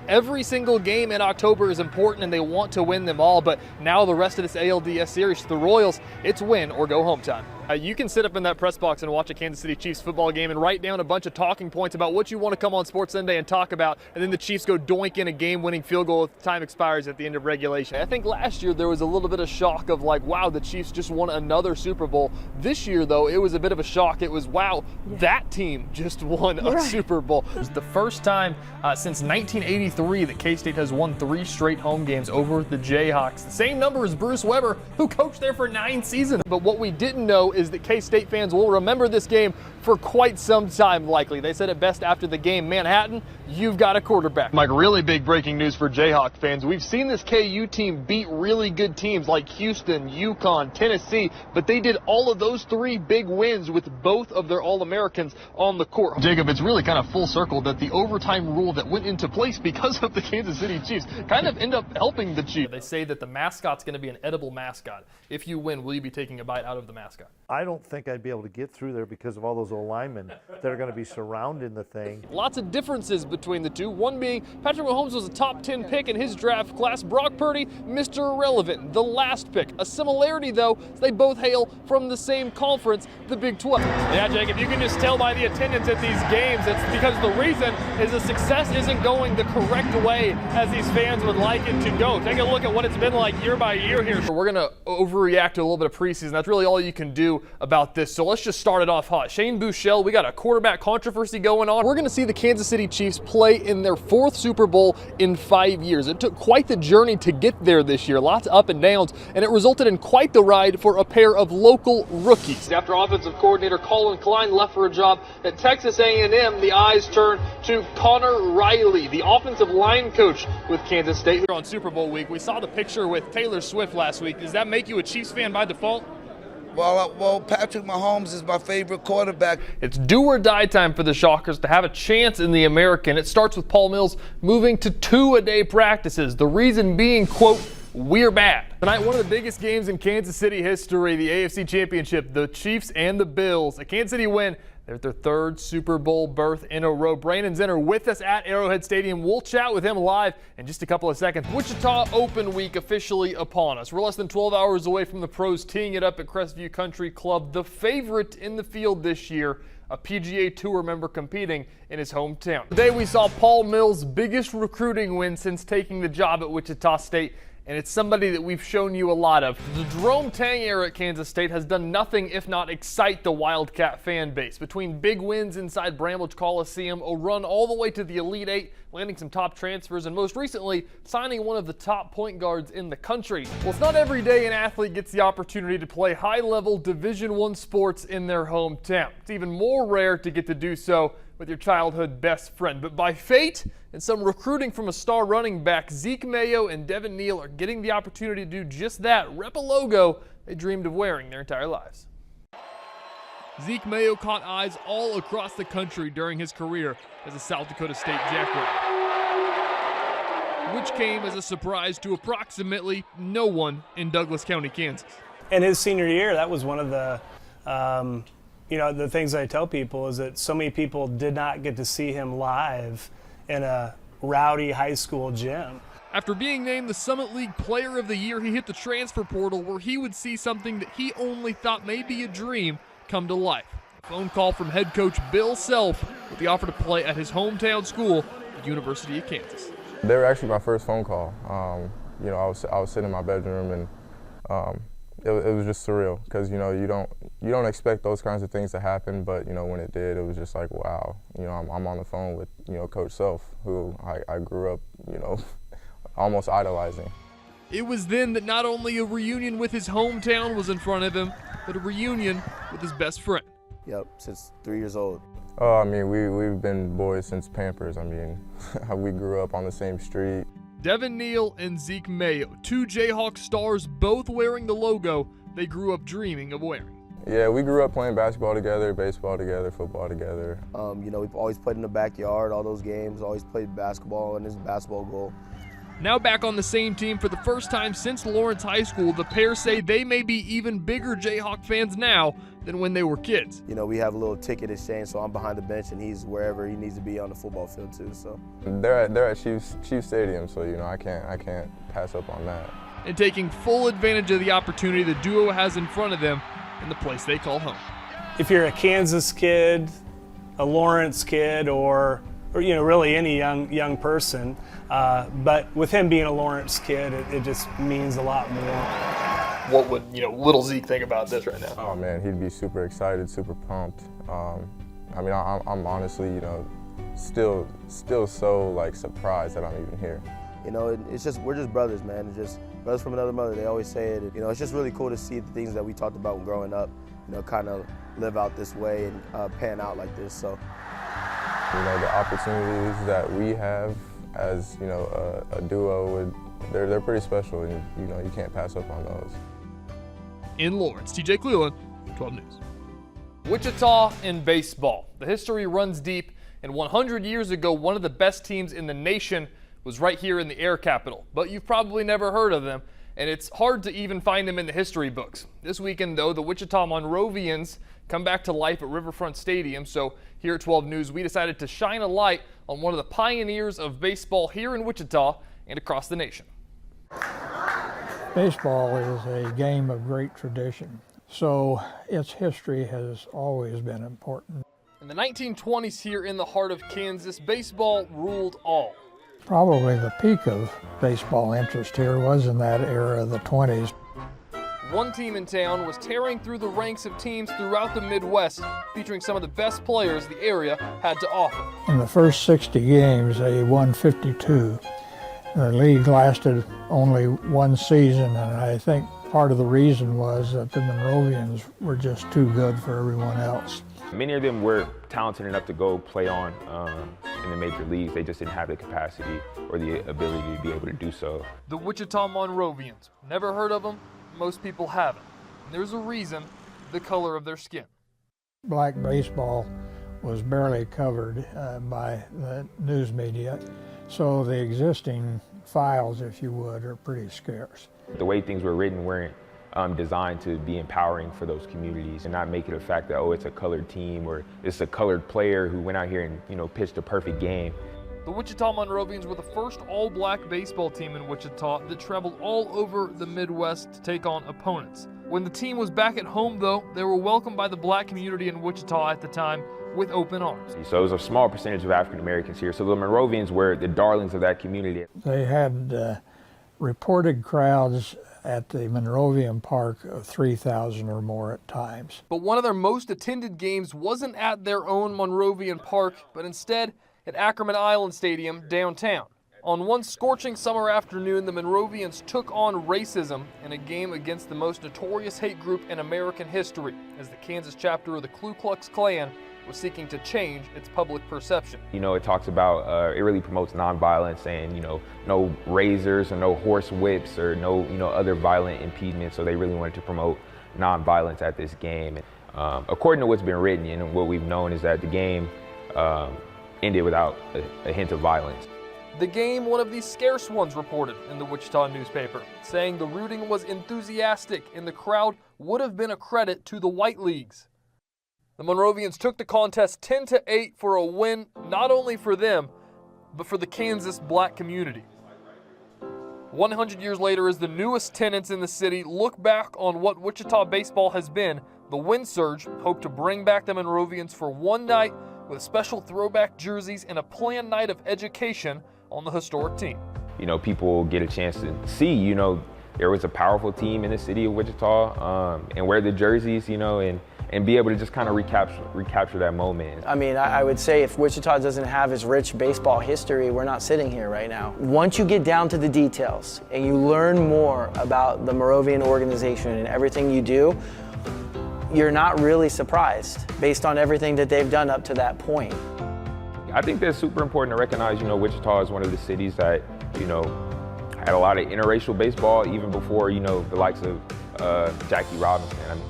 Every single game in October is important and they want to win them all, but now the rest of this ALDS series, the Royals, it's win or go home time. You can sit up in that press box and watch a Kansas City Chiefs football game and write down a bunch of talking points about what you want to come on Sports Sunday and talk about, and then the Chiefs go doink in a game-winning field goal if time expires at the end of regulation. I think last year there was a little bit of shock of like, wow, the Chiefs just won another Super Bowl. This year, though, it was a bit of a shock. It was, wow, that team just won a Super Bowl. It was the first time since 1983 that K-State has won 3 straight home games over the Jayhawks. The same number as Bruce Weber, who coached there for 9 seasons. But what we didn't know is that K-State fans will remember this game for quite some time, likely. They said it best after the game, Manhattan, you've got a quarterback. Mike, really big breaking news for Jayhawk fans. We've seen this KU team beat really good teams like Houston, UConn, Tennessee, but they did all of those 3 big wins with both of their All-Americans on the court. Jacob, it's really kind of full circle that the overtime rule that went into place because of the Kansas City Chiefs kind of end up helping the Chiefs. They say that the mascot's going to be an edible mascot. If you win, will you be taking a bite out of the mascot? I don't think I'd be able to get through there because of all those old linemen that are going to be surrounding the thing. Lots of differences between the two. One being Patrick Mahomes was a top 10 pick in his draft class. Brock Purdy, Mr. Irrelevant, the last pick. A similarity, though, is they both hail from the same conference, the Big 12. Yeah, Jacob, you can just tell by the attendance at these games, it's because the reason is the success isn't going the correct way as these fans would like it to go. Take a look at what it's been like year by year here. We're going to overreact to a little bit of preseason. That's really all you can do about this. So let's just start it off hot. Shane Buechele, we got a quarterback controversy going on. We're going to see the Kansas City Chiefs play in their 4th Super Bowl in 5 years. It took quite the journey to get there this year. Lots of up and downs, and it resulted in quite the ride for a pair of local rookies. After offensive coordinator Colin Klein left for a job at Texas A&M, the eyes turn to Connor Riley, the offensive line coach with Kansas State. On Super Bowl week, we saw the picture with Taylor Swift last week. Does that make you a Chiefs fan by default? Well, Patrick Mahomes is my favorite quarterback. It's do or die time for the Shockers to have a chance in the American. It starts with Paul Mills moving to 2-a-day practices. The reason being, quote, we're bad. Tonight, one of the biggest games in Kansas City history, the AFC Championship, the Chiefs and the Bills. A Kansas City win. They're at their 3rd Super Bowl berth in a row. Brandon Zenner with us at Arrowhead Stadium. We'll chat with him live in just a couple of seconds. Wichita Open Week officially upon us. We're less than 12 hours away from the pros teeing it up at Crestview Country Club. The favorite in the field this year, a PGA Tour member competing in his hometown. Today we saw Paul Mills' biggest recruiting win since taking the job at Wichita State. And it's somebody that we've shown you a lot of. The Jerome Tang era at Kansas State has done nothing if not excite the Wildcat fan base. Between big wins inside Bramlage Coliseum, a run all the way to the Elite Eight, landing some top transfers, and most recently, signing one of the top point guards in the country. Well, it's not every day an athlete gets the opportunity to play high-level Division I sports in their hometown. It's even more rare to get to do so with your childhood best friend. But by fate and some recruiting from a star running back, Zeke Mayo and Devin Neal are getting the opportunity to do just that, rep a logo they dreamed of wearing their entire lives. Zeke Mayo caught eyes all across the country during his career as a South Dakota State Jackrabbit, which came as a surprise to approximately no one in Douglas County, Kansas. In his senior year, that was one of the the things I tell people is that so many people did not get to see him live in a rowdy high school gym. After being named the Summit League Player of the Year, he hit the transfer portal where he would see something that he only thought may be a dream come to life. A phone call from head coach Bill Self with the offer to play at his hometown school, the University of Kansas. They were actually my first phone call. I was sitting in my bedroom and it was just surreal because you don't expect those kinds of things to happen, but when it did, it was just like, wow. I'm on the phone with Coach Self, who I grew up almost idolizing. It was then that not only a reunion with his hometown was in front of him, but a reunion with his best friend. Yep, since 3 years old. We've been boys since Pampers. We grew up on the same street. Devin Neal and Zeke Mayo, 2 Jayhawk stars, both wearing the logo they grew up dreaming of wearing. Yeah, we grew up playing basketball together, baseball together, football together. We've always played in the backyard, all those games, always played basketball, and his basketball goal. Now back on the same team for the first time since Lawrence High School, the pair say they may be even bigger Jayhawk fans now than when they were kids. You know, we have a little ticket exchange, so I'm behind the bench and he's wherever he needs to be on the football field too. So They're at Chiefs Stadium, so you know I can't pass up on that. And taking full advantage of the opportunity the duo has in front of them in the place they call home. If you're a Kansas kid, a Lawrence kid, or you know, really any young person, but with him being a Lawrence kid, it just means a lot more. What would, little Zeke think about this right now? Oh man, he'd be super excited, super pumped. I mean, I'm honestly, still so like surprised that I'm even here. you know, it's just we're just brothers, man. It's just brothers from another mother. They always say it. You know, it's just really cool to see the things that we talked about when growing up. You know, kind of live out this way and pan out like this. So. You know, the opportunities that we have as, a duo, they're pretty special, and, you can't pass up on those. In Lawrence, Tejay Cleland, 12 News. Wichita in baseball. The history runs deep, and 100 years ago, one of the best teams in the nation was right here in the Air Capital. But you've probably never heard of them, and it's hard to even find them in the history books. This weekend, though, the Wichita Monrovians come back to life at Riverfront Stadium. So here at 12 News, we decided to shine a light on one of the pioneers of baseball here in Wichita and across the nation. Baseball is a game of great tradition, so its history has always been important. In the 1920s here in the heart of Kansas, baseball ruled all. Probably the peak of baseball interest here was in that era of the 20s. One team in town was tearing through the ranks of teams throughout the Midwest, featuring some of the best players the area had to offer. In the first 60 games, they won 52. The league lasted only one season, and I think part of the reason was that the Monrovians were just too good for everyone else. Many of them were talented enough to go play on in the major leagues. They just didn't have the capacity or the ability to be able to do so. The Wichita Monrovians. Never heard of them? Most people haven't. And there's a reason: the color of their skin. Black baseball was barely covered by the news media, so the existing files, if you would, are pretty scarce. The way things were written weren't designed to be empowering for those communities and not make it a fact that, oh, it's a colored team or it's a colored player who went out here and, pitched a perfect game. The Wichita Monrovians were the first all-black baseball team in Wichita that traveled all over the Midwest to take on opponents. When the team was back at home, though, they were welcomed by the black community in Wichita at the time with open arms. So it was a small percentage of African Americans here. So the Monrovians were the darlings of that community. They had reported crowds at the Monrovian Park of 3,000 or more at times. But one of their most attended games wasn't at their own Monrovian Park, but instead at Ackerman Island Stadium downtown. On one scorching summer afternoon, the Monrovians took on racism in a game against the most notorious hate group in American history, as the Kansas chapter of the Ku Klux Klan was seeking to change its public perception. It talks about, it really promotes nonviolence and, no razors or no horse whips or no, other violent impediments. So they really wanted to promote nonviolence at this game. According to what's been written and what we've known is that the game ended without a hint of violence. The game, one of these scarce ones, reported in the Wichita newspaper, saying the rooting was enthusiastic and the crowd would have been a credit to the white leagues. The Monrovians took the contest 10-8 for a win, not only for them, but for the Kansas black community. 100 years later, as the newest tenants in the city look back on what Wichita baseball has been, the Wind Surge hope to bring back the Monrovians for one night with special throwback jerseys and a planned night of education on the historic team. People get a chance to see, there was a powerful team in the city of Wichita and wear the jerseys, and be able to just kind of recapture that moment. I mean, I would say if Wichita doesn't have its rich baseball history, we're not sitting here right now. Once you get down to the details and you learn more about the Monrovian organization and everything you do, you're not really surprised based on everything that they've done up to that point. I think that's super important to recognize, Wichita is one of the cities that, had a lot of interracial baseball even before, the likes of Jackie Robinson.